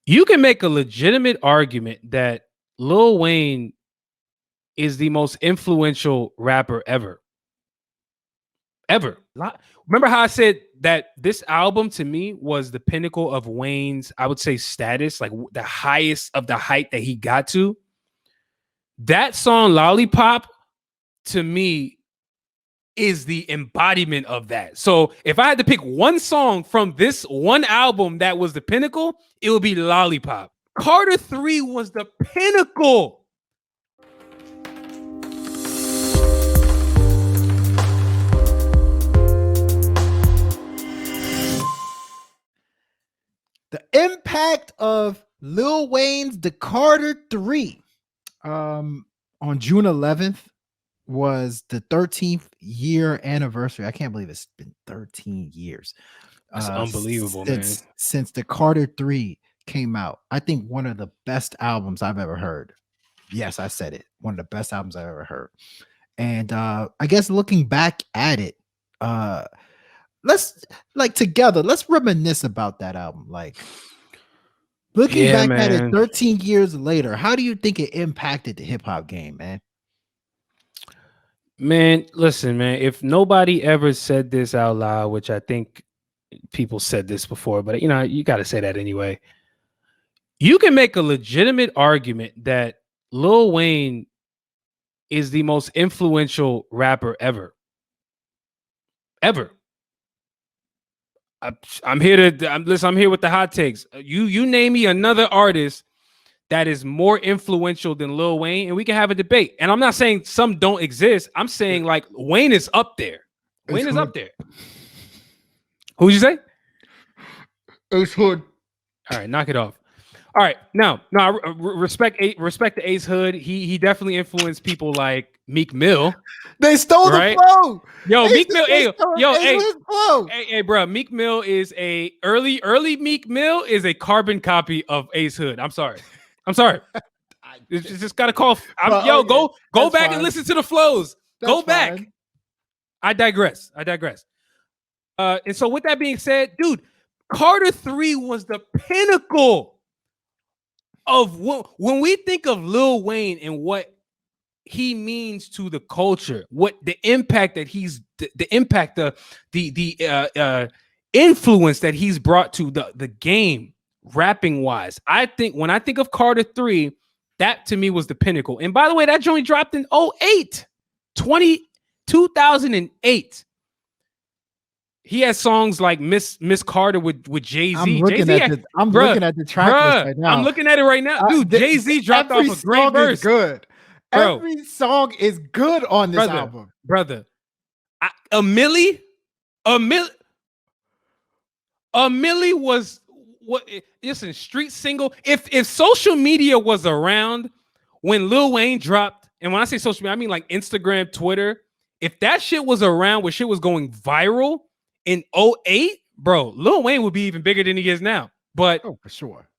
You can make a legitimate argument that Lil Wayne is the most influential rapper ever. Ever. Remember how I said that this album to me was the pinnacle of Wayne's, I would say, status, like the highest of the height that he got to? That song, Lollipop, to me, is the embodiment of that. So if I had to pick one song from this one album that was the pinnacle, it would be Lollipop. Carter 3 was the pinnacle. The impact of Lil Wayne's The Carter 3 on June 11th was the 13th year anniversary. I can't believe it's been 13 years. That's unbelievable, since The Carter 3 came out. I think one of the best albums I've ever heard. Yes, I said it. One of the best albums I've ever heard. And I guess looking back at it, let's reminisce about that album. Like looking back at it 13 years later, how do you think it impacted the hip-hop game, man? Man, listen, man, if nobody ever said this out loud, which I think people said this before, but you got to say that anyway. You can make a legitimate argument that Lil Wayne is the most influential rapper ever. Ever. I'm here with the hot takes. You name me another artist that is more influential than Lil Wayne, and we can have a debate. And I'm not saying some don't exist. I'm saying like Wayne is up there. Wayne is up there. Who'd you say? Ace Hood. All right, knock it off. All right, no, I respect the Ace Hood. He definitely influenced people like Meek Mill. They stole the flow. Yo, Meek Mill. Hey, bro. Meek Mill is a early Meek Mill is a carbon copy of Ace Hood. I'm sorry. It's just gotta call. Go back and listen to the flows. Go back. Fine. I digress. And so with that being said, dude, Carter 3 was the pinnacle of when we think of Lil Wayne and what he means to the culture, what the impact that the influence that he's brought to the game, rapping wise. I think when I think of Carter 3, that to me was the pinnacle. And by the way, that joint dropped in 2008. He has songs like Miss Carter with Jay-Z. I'm looking at the track list right now. I'm looking at it right now. Dude, Jay-Z dropped off a great verse. Good. Bro, every song is good on this album. Brother. A Millie was what? Listen, street single. If social media was around when Lil Wayne dropped, and when I say social media, I mean like Instagram, Twitter. If that shit was around where shit was going viral in 2008, bro, Lil Wayne would be even bigger than he is now. But for sure.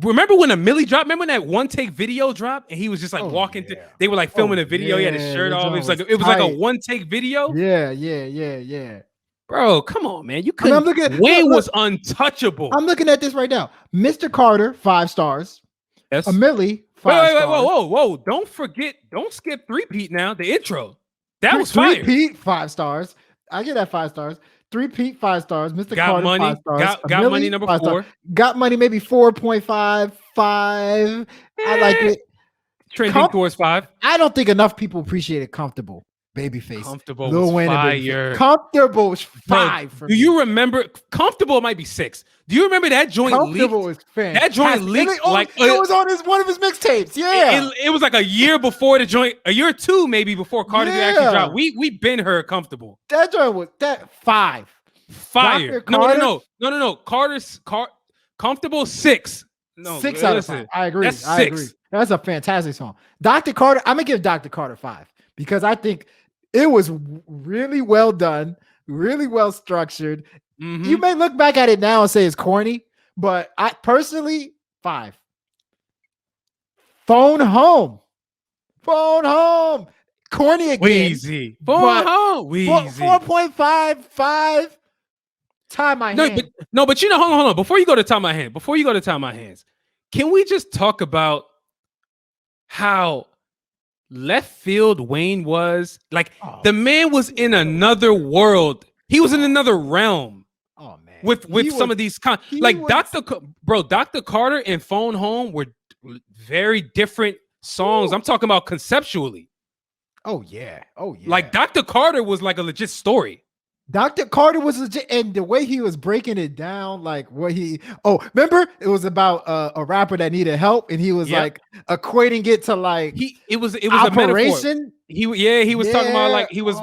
Remember when a Millie dropped? Remember when that one take video dropped and he was just like walking through? They were like filming a video. He had his shirt off. It was like a one take video. Yeah. Bro, come on, man. You couldn't. Wayne was untouchable. I'm looking at this right now. Mr. Carter, 5 stars. Yes. A Millie, 5 stars. Whoa. Don't skip 3-peat now. The intro. That was fire. 3-peat, 5 stars. I get that 5 stars. 3-peat, 5 stars. Mr. Got Carter, money. 5 stars. Got money, number 4. Stars. Got money, maybe 4.5, 5. I like it. Trending towards 5. I don't think enough people appreciated Comfortable. Babyface. Comfortable Lil Wayne fire. Comfortable 5. For do you remember? Comfortable might be 6. Do you remember that joint? Comfortable is fantastic. That joint leaked it was on one of his mixtapes. Yeah, it was like a year before the joint, a year or 2 maybe before Carter actually dropped. We been heard Comfortable. That joint was 5. Fire. No. Carter's Comfortable 6. No, 6 out of 5. I agree. That's 6. That's a fantastic song. Dr. Carter. I'm gonna give Dr. Carter 5 because I think it was really well done, really well structured. Mm-hmm. You may look back at it now and say it's corny, but I personally 5. Phone home. Corny again. Wheezy. Phone home. Wheezy. 4.5, 5. Tie my hand. But hold on. Before you go to tie my hands, can we just talk about how left field Wayne was? Like the man was in another world. He was in another realm. Oh man, with some of these Dr. Carter and Phone Home were very different songs. I'm talking about conceptually. Oh yeah. Like Dr. Carter was like a legit story. Dr. Carter was legit, and the way he was breaking it down, like what he remember it was about a rapper that needed help, and he was like equating it to like it was operation. He was talking about like he was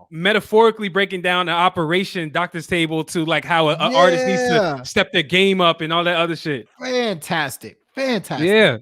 metaphorically breaking down the operation doctor's table to like how an artist needs to step their game up and all that other shit. Fantastic. Yeah.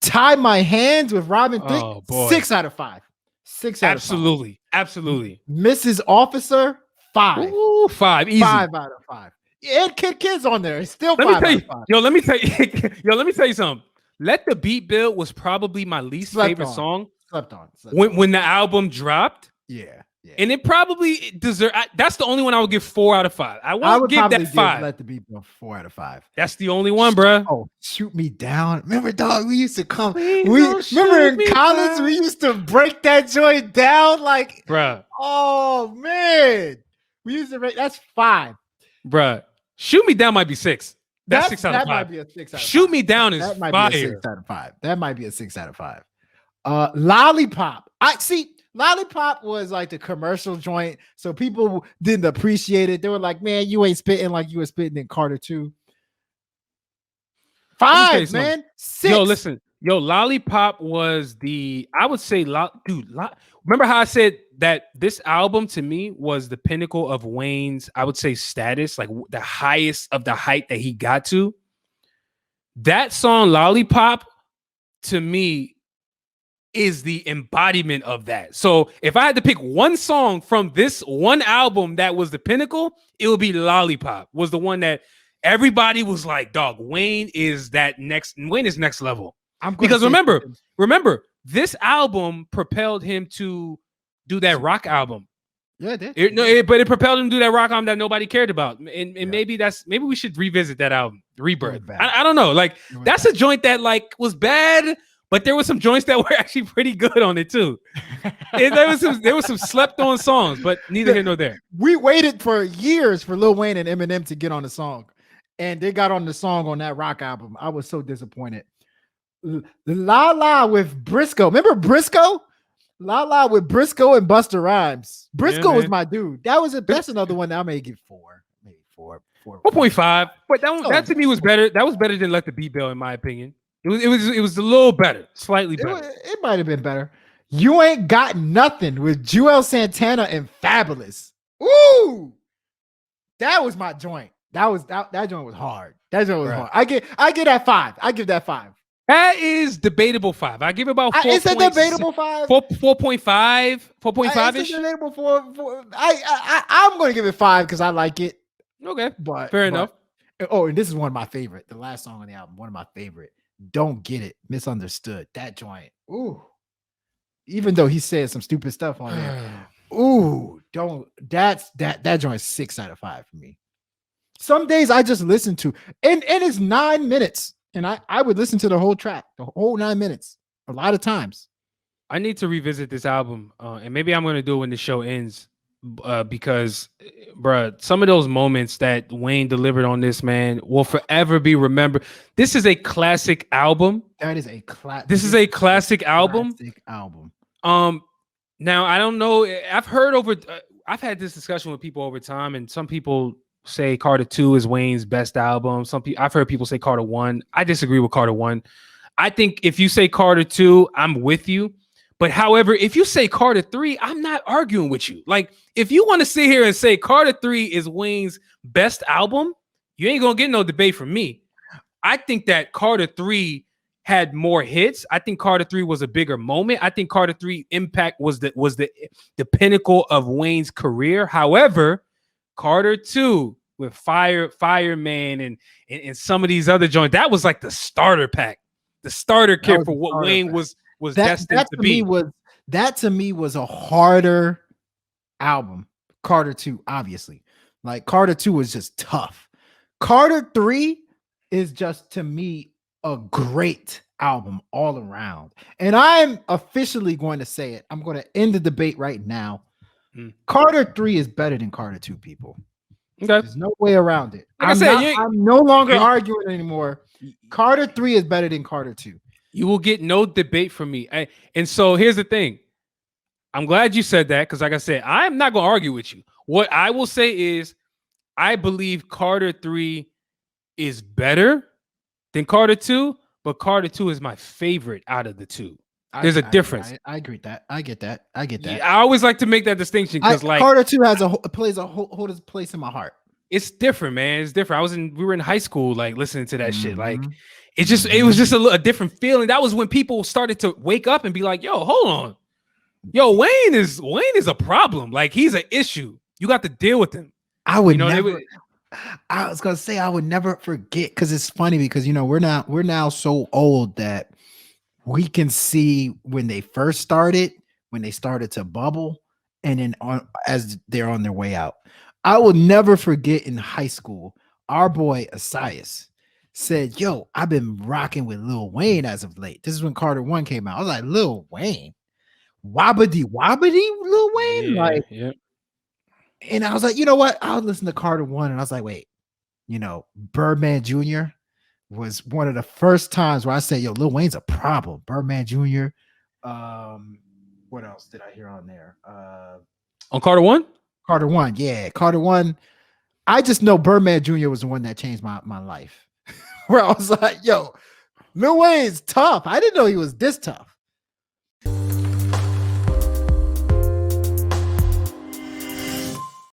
Tie My Hands with Robin Thicke. Oh boy. 6 out of 5. 6 out of 5. Absolutely. Mrs. Officer. 5. Ooh, 5. Easy. 5 out of 5. And Kid's on there. It's still 5 out of 5. Let me tell you something. Let the Beat Bill was probably my least favorite song. Slept on. When the album dropped. Yeah. And it probably deserved. That's the only one I would give 4 out of 5. I would give that 5. Let the Beat Bill 4 out of 5. That's the only one, bro. Oh, Shoot Me Down. Remember, dog? We used to come. Remember in college, we used to break that joint down, like, bro. Oh man. We used to rate. That's 5, bruh. Shoot Me Down might be 6. That's 6 out of 5. That might be a 6 out of 5. Shoot Me Down is that might fire. Be a 6 out of 5. That might be a 6 out of 5. Lollipop. I see. Lollipop was like the commercial joint, so people didn't appreciate it. They were like, "Man, you ain't spitting like you were spitting in Carter 2." 5, man. 6. Yo, listen. Yo, Lollipop was I would say, remember how I said that this album to me was the pinnacle of Wayne's, I would say, status, like the highest of the height that he got to? That song, Lollipop, to me, is the embodiment of that. So if I had to pick one song from this one album that was the pinnacle, it would be Lollipop. Was the one that everybody was like, dog, Wayne is next level. Because remember, this album propelled him to do that rock album. Yeah, it did. But it propelled him to do that rock album that nobody cared about. And maybe we should revisit that album, Rebirth. I don't know. Like that's a joint that like was bad, but there were some joints that were actually pretty good on it too. There was some slept on songs, but neither here nor there. We waited for years for Lil Wayne and Eminem to get on the song, and they got on the song on that rock album. I was so disappointed. La La with Briscoe. Remember Briscoe? La La with Briscoe and Busta Rhymes. Briscoe was my dude. That's another one that I may give 4. Maybe 4.5. But that to me was better. That was better than Let the Beat Bill, in my opinion. It was a little better, slightly better. It might have been better. You Ain't Got Nothing with Joel Santana and Fabulous. Ooh, that was my joint. That joint was hard. That joint was hard. I get that 5. I give that 5. That is debatable 5. I give about 4. It's a debatable 5. 4.5. 4.5-ish. Debatable 4. I'm going to give it 5 because I like it. Okay, but fair enough. Oh, and this is one of my favorite. The last song on the album, one of my favorite. Don't Get It, Misunderstood. That joint. Ooh. Even though he said some stupid stuff on there. Ooh, that joint is 6 out of 5 for me. Some days I just listen to, and it's 9 minutes. And I would listen to the whole track, the whole 9 minutes, a lot of times. I need to revisit this album, and maybe I'm going to do it when the show ends, because, bruh, some of those moments that Wayne delivered on this, man, will forever be remembered. This is a classic album. That is a classic. This is a classic album. Now I don't know. I've had this discussion with people over time, and some people say Carter 2 is Wayne's best album. I've heard people say Carter 1. I disagree with Carter 1. I think if you say Carter 2, I'm with you. But however, if you say Carter 3, I'm not arguing with you. Like, if you want to sit here and say Carter 3 is Wayne's best album, you ain't gonna get no debate from me. I think that Carter 3 had more hits. I think Carter 3 was a bigger moment. I think Carter 3 impact was the pinnacle of Wayne's career. However, Carter 2 with Fireman and some of these other joints, that was like the starter pack, the starter kit for what Wayne was destined to be. That to me was a harder album. Carter 2, obviously. Like Carter 2 was just tough. Carter 3 is just, to me, a great album all around. And I'm officially going to say it. I'm going to end the debate right now. Carter 3 is better than Carter 2, people. Okay. There's no way around it. Like I'm no longer arguing anymore. Carter 3 is better than Carter 2. You will get no debate from me. And so here's the thing. I'm glad you said that because, like I said, I'm not going to argue with you. What I will say is I believe Carter 3 is better than Carter 2, but Carter 2 is my favorite out of the two. There's a difference. I agree with that. I get that. Yeah, I always like to make that distinction because, like, Carter 2 plays a whole place in my heart. It's different, man. It's different. We were in high school, like listening to that shit. Like, it was just a different feeling. That was when people started to wake up and be like, "Yo, hold on, yo, Wayne is a problem. Like, he's an issue. You got to deal with him." I was gonna say I would never forget because it's funny because we're now so old that we can see when they first started, when they started to bubble, and then as they're on their way out. I will never forget in high school, our boy Asias said, "Yo, I've been rocking with Lil Wayne as of late." This is when Carter 1 came out. I was like, "Lil Wayne, wobbity Lil Wayne?" Yeah. And I was like, you know what? I would listen to Carter 1, and I was like, wait, Birdman Jr. was one of the first times where I said, yo, Lil Wayne's a problem. Birdman Jr. What else did I hear on there? On Carter 1? Carter 1, yeah. Carter 1. I just know Birdman Jr. was the one that changed my life. Where I was like, yo, Lil Wayne's tough. I didn't know he was this tough.